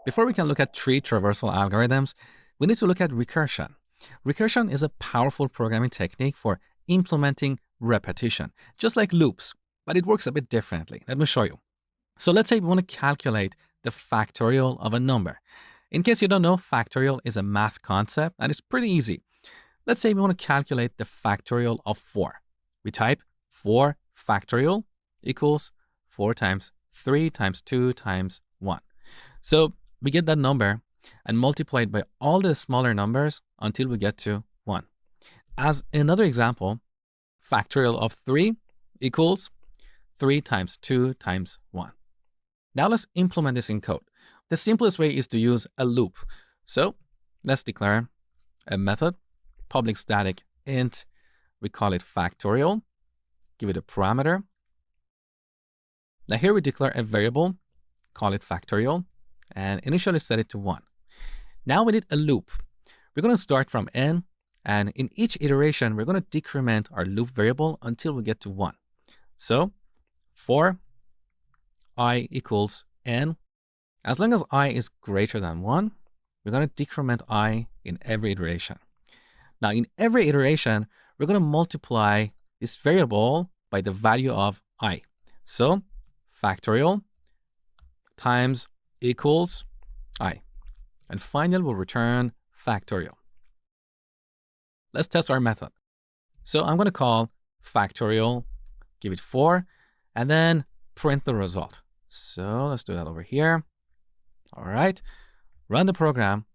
Before we can look at tree traversal algorithms, we need to look at recursion. Recursion is a powerful programming technique for implementing repetition, just like loops, but it works a bit differently. Let me show you. So let's say we want to calculate the factorial of a number. In case you don't know, factorial is a math concept and it's pretty easy. Let's say we want to calculate the factorial of 4. We type 4 factorial equals 4 times 3 times 2 times 1. So we get that number and multiply it by all the smaller numbers until we get to 1. As another example, factorial of 3 equals 3 times 2 times 1. Now let's implement this in code. The simplest way is to use a loop. So let's declare a method, public static int, we call it factorial, give it a parameter. Now here we declare a variable, call it factorial, and initially set it to 1. Now we need a loop. We're going to start from n, and in each iteration, we're going to decrement our loop variable until we get to 1. So for I equals n, as long as I is greater than 1, we're going to decrement I in every iteration. Now in every iteration, we're going to multiply this variable by the value of I. So factorial times equals I. And finally, we'll return factorial. Let's test our method. So I'm going to call factorial, give it 4, and then print the result. So let's do that over here. All right, run the program.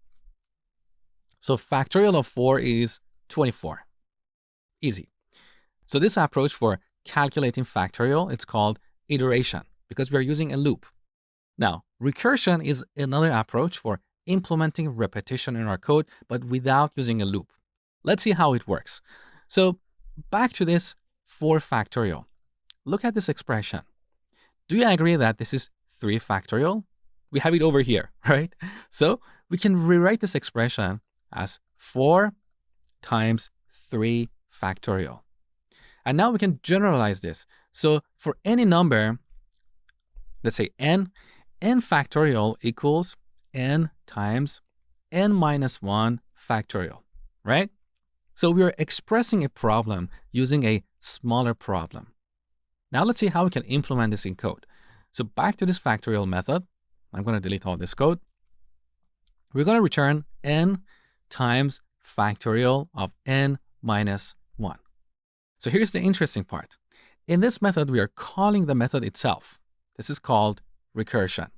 So factorial of 4 is 24. Easy. So this approach for calculating factorial, it's called iteration because we're using a loop. Now, recursion is another approach for implementing repetition in our code, but without using a loop. Let's see how it works. So back to this 4 factorial. Look at this expression. Do you agree that this is 3 factorial? We have it over here, right? So we can rewrite this expression as 4 times 3 factorial. And now we can generalize this. So for any number, let's say n factorial equals n times n minus 1 factorial, right? So we are expressing a problem using a smaller problem. Now let's see how we can implement this in code. So back to this factorial method, I'm going to delete all this code. We're going to return n times factorial of n minus 1. So here's the interesting part. In this method, we are calling the method itself. This is called recursion.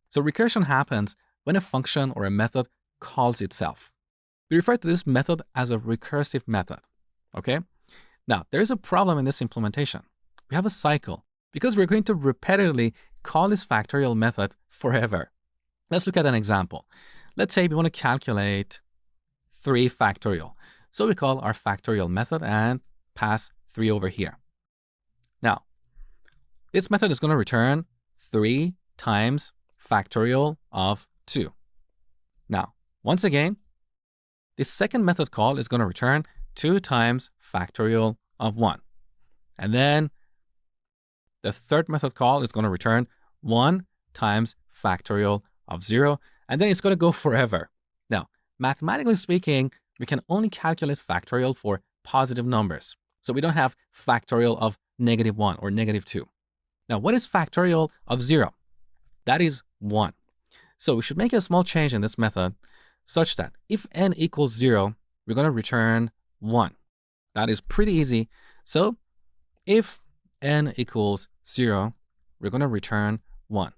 So recursion happens when a function or a method calls itself. We refer to this method as a recursive method, okay? Now, there's a problem in this implementation. We have a cycle because we're going to repetitively call this factorial method forever. Let's look at an example. Let's say we want to calculate 3 factorial. So we call our factorial method and pass 3 over here. Now, this method is going to return 3 times factorial of 2. Now, once again, this second method call is going to return 2 times factorial of 1. And then the third method call is going to return 1 times factorial of 0. And then it's going to go forever. Now, mathematically speaking, we can only calculate factorial for positive numbers. So we don't have factorial of -1 or -2. Now, what is factorial of 0? That is 1. So we should make a small change in this method such that if n equals 0, we're going to return 1. That is pretty easy. So if n equals 0, we're going to return 1.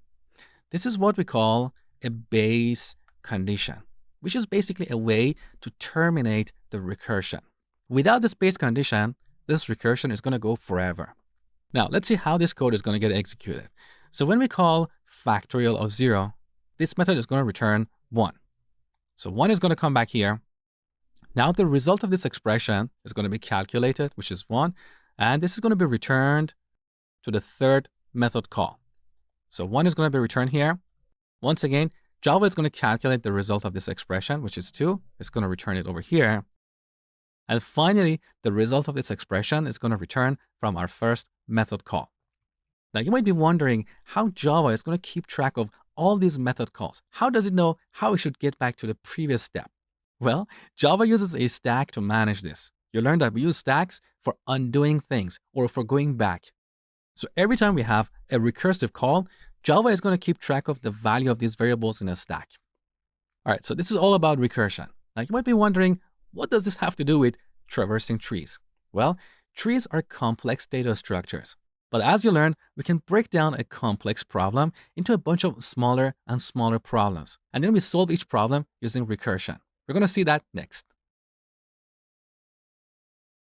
This is what we call a base condition, which is basically a way to terminate the recursion. Without this base condition, this recursion is going to go forever. Now, let's see how this code is going to get executed. So when we call factorial of 0, this method is going to return 1. So 1 is going to come back here. Now the result of this expression is going to be calculated, which is 1. And this is going to be returned to the third method call. So 1 is going to be returned here. Once again, Java is going to calculate the result of this expression, which is 2. It's going to return it over here. And finally, the result of this expression is going to return from our first method call. Now, you might be wondering how Java is going to keep track of all these method calls. How does it know how it should get back to the previous step? Well, Java uses a stack to manage this. You learned that we use stacks for undoing things or for going back. So every time we have a recursive call, Java is going to keep track of the value of these variables in a stack. All right, so this is all about recursion. Now, you might be wondering, what does this have to do with traversing trees? Well, trees are complex data structures. But as you learn, we can break down a complex problem into a bunch of smaller and smaller problems. And then we solve each problem using recursion. We're going to see that next.